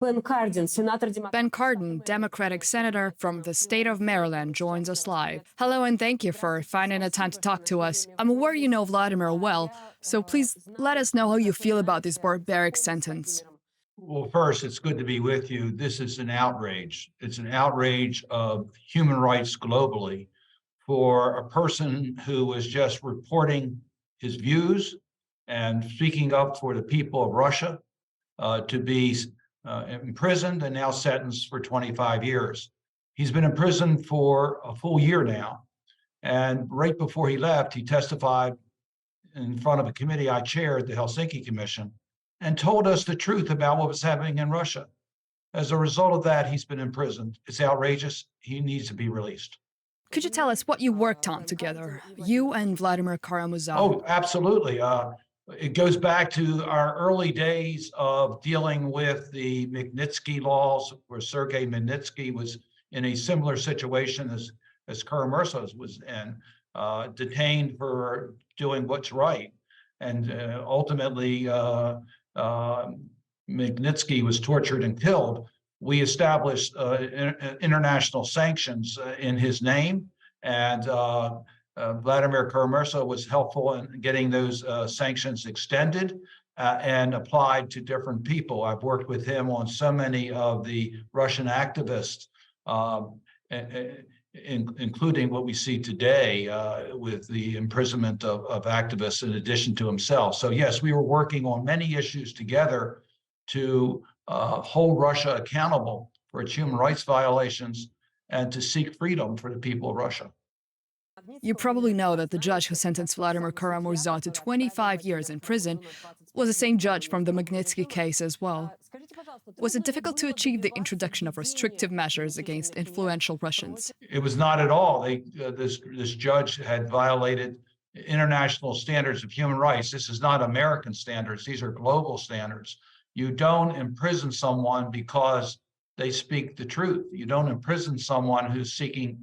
Ben Cardin, Democratic senator from the state of Maryland, joins us live. Hello, and thank you for finding the time to talk to us. I'm aware you know Vladimir well, so please let us know how you feel about this barbaric sentence. Well, first, it's good to be with you. This is an outrage. It's an outrage of human rights globally for a person who was just reporting his views and speaking up for the people of Russia to be imprisoned and now sentenced for 25 years. He's been in prison for a full year now. And right before he left, he testified in front of a committee I chaired, the Helsinki Commission, and told us the truth about what was happening in Russia. As a result of that, he's been imprisoned. It's outrageous. He needs to be released. Could you tell us what you worked on together, you and Vladimir Kara-Murza? Oh, absolutely. It goes back to our early days of dealing with the Magnitsky laws, where Sergei Magnitsky was in a similar situation as KaraMurza was in, detained for doing what's right. And ultimately, Magnitsky was tortured and killed. We established international sanctions in his name, and Vladimir KaraMurza was helpful in getting those sanctions extended and applied to different people. I've worked with him on so many of the Russian activists, including what we see today with the imprisonment of activists in addition to himself. So yes, we were working on many issues together to hold Russia accountable for its human rights violations and to seek freedom for the people of Russia. You probably know that the judge who sentenced Vladimir Kara-Murza to 25 years in prison was the same judge from the Magnitsky case as well. Was it difficult to achieve the introduction of restrictive measures against influential Russians? It was not at all. This judge had violated international standards of human rights. This is not American standards. These are global standards. You don't imprison someone because they speak the truth. You don't imprison someone who's seeking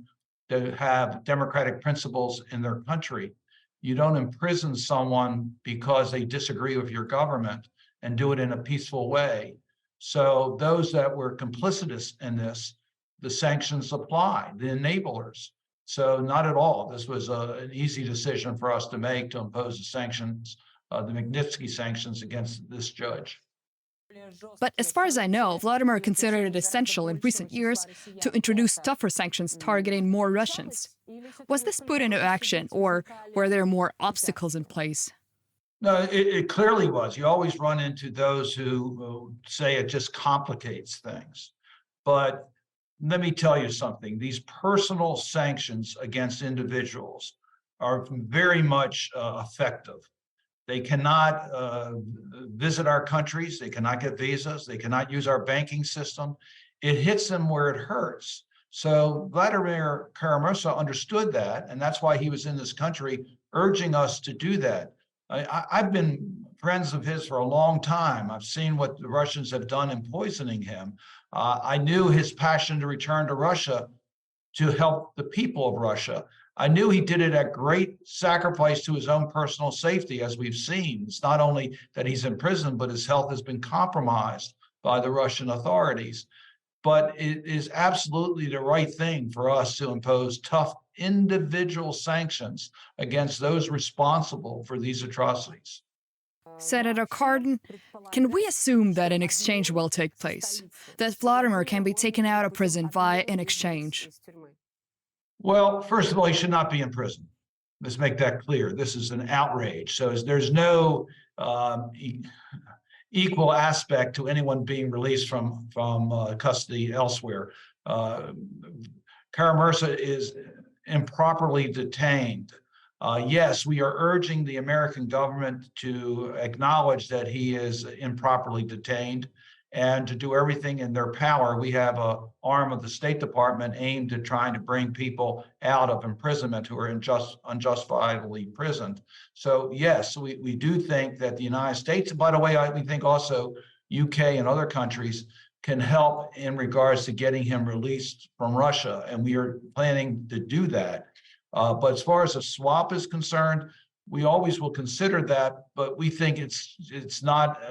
to have democratic principles in their country. You don't imprison someone because they disagree with your government and do it in a peaceful way. So those that were complicitous in this, the sanctions apply, the enablers. So not at all. This was an easy decision for us to make to impose the sanctions, the Magnitsky sanctions against this judge. But as far as I know, Vladimir considered it essential in recent years to introduce tougher sanctions targeting more Russians. Was this put into action, or were there more obstacles in place? No, it clearly was. You always run into those who say it just complicates things. But let me tell you something. These personal sanctions against individuals are very much effective. They cannot visit our countries. They cannot get visas. They cannot use our banking system. It hits them where it hurts. So Vladimir KaraMurza understood that, and that's why he was in this country urging us to do that. I've been friends of his for a long time. I've seen what the Russians have done in poisoning him. I knew his passion to return to Russia to help the people of Russia. I knew he did it at great sacrifice to his own personal safety, as we've seen. It's not only that he's in prison, but his health has been compromised by the Russian authorities. But it is absolutely the right thing for us to impose tough individual sanctions against those responsible for these atrocities. Senator Cardin, can we assume that an exchange will take place? That Vladimir can be taken out of prison via an exchange? Well, first of all, he should not be in prison. Let's make that clear. This is an outrage. So there's no equal aspect to anyone being released from custody elsewhere. KaraMurza is improperly detained. Yes, we are urging the American government to acknowledge that he is improperly detained and to do everything in their power. We have an arm of the State Department aimed at trying to bring people out of imprisonment who are unjustifiably imprisoned. So yes, we do think that the United States, by the way, we think also UK and other countries can help in regards to getting him released from Russia, and we are planning to do that. But as far as a swap is concerned, we always will consider that, but we think it's not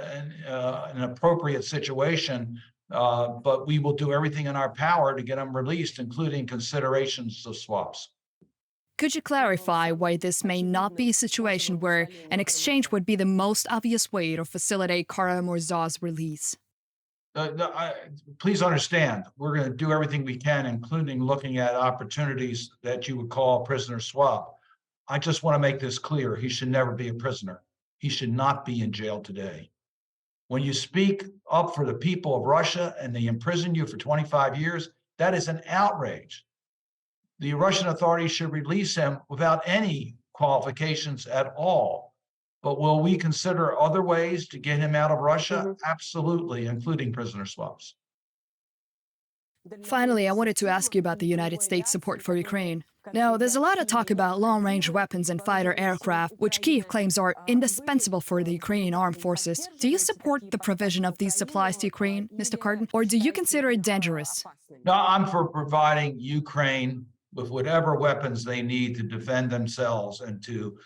an appropriate situation but we will do everything in our power to get them released, including considerations of swaps. Could you clarify why this may not be a situation where an exchange would be the most obvious way to facilitate Kara-Murza's release? Please understand, we're going to do everything we can, including looking at opportunities that you would call prisoner swap. I just want to make this clear. He should never be a prisoner. He should not be in jail today. When you speak up for the people of Russia and they imprison you for 25 years, that is an outrage. The Russian authorities should release him without any qualifications at all. But will we consider other ways to get him out of Russia? Absolutely, including prisoner swaps. Finally, I wanted to ask you about the United States support for Ukraine. Now, there's a lot of talk about long-range weapons and fighter aircraft, which Kyiv claims are indispensable for the Ukrainian armed forces. Do you support the provision of these supplies to Ukraine, Mr. Cardin, or do you consider it dangerous? No, I'm for providing Ukraine with whatever weapons they need to defend themselves and to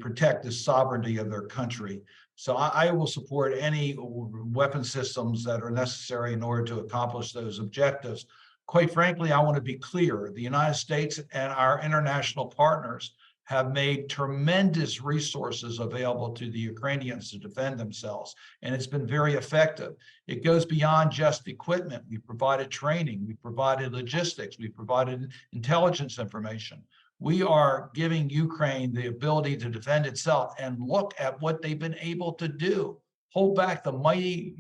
protect the sovereignty of their country. So I will support any weapon systems that are necessary in order to accomplish those objectives. Quite frankly, I want to be clear. The United States and our international partners have made tremendous resources available to the Ukrainians to defend themselves, and it's been very effective. It goes beyond just equipment. We provided training, we provided logistics, we provided intelligence information. We are giving Ukraine the ability to defend itself, and look at what they've been able to do. Hold back the mighty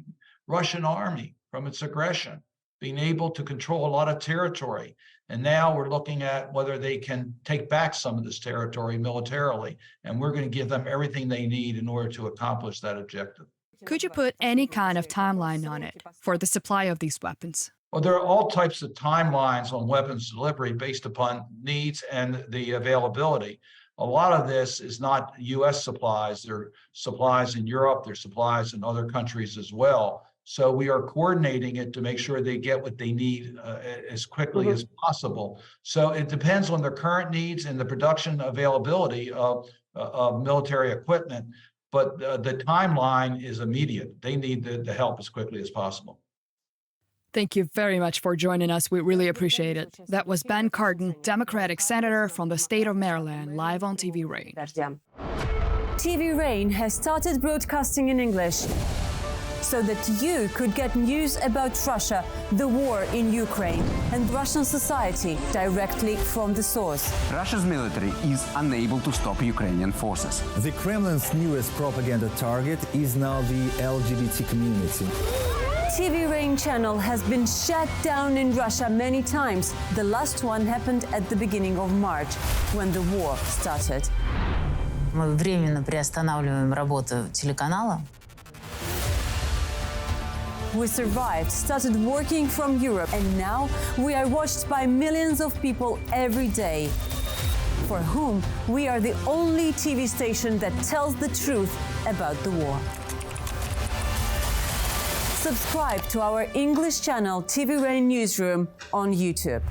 Russian army from its aggression, being able to control a lot of territory. And now we're looking at whether they can take back some of this territory militarily. And we're going to give them everything they need in order to accomplish that objective. Could you put any kind of timeline on it for the supply of these weapons? Well, there are all types of timelines on weapons delivery based upon needs and the availability. A lot of this is not U.S. supplies. There are supplies in Europe. There are supplies in other countries as well. So we are coordinating it to make sure they get what they need as quickly as possible. So it depends on their current needs and the production availability of military equipment. But the timeline is immediate. They need the help as quickly as possible. Thank you very much for joining us. We really appreciate it. That was Ben Cardin, Democratic Senator from the state of Maryland, live on TV Rain. TV Rain has started broadcasting in English so that you could get news about Russia, the war in Ukraine, and Russian society directly from the source. Russia's military is unable to stop Ukrainian forces. The Kremlin's newest propaganda target is now the LGBT community. TV Rain channel has been shut down in Russia many times. The last one happened at the beginning of March, when the war started. Мы временно приостанавливаем работу телеканала. We survived, started working from Europe, and now we are watched by millions of people every day, for whom we are the only TV station that tells the truth about the war. Subscribe to our English channel TV Rain Newsroom on YouTube.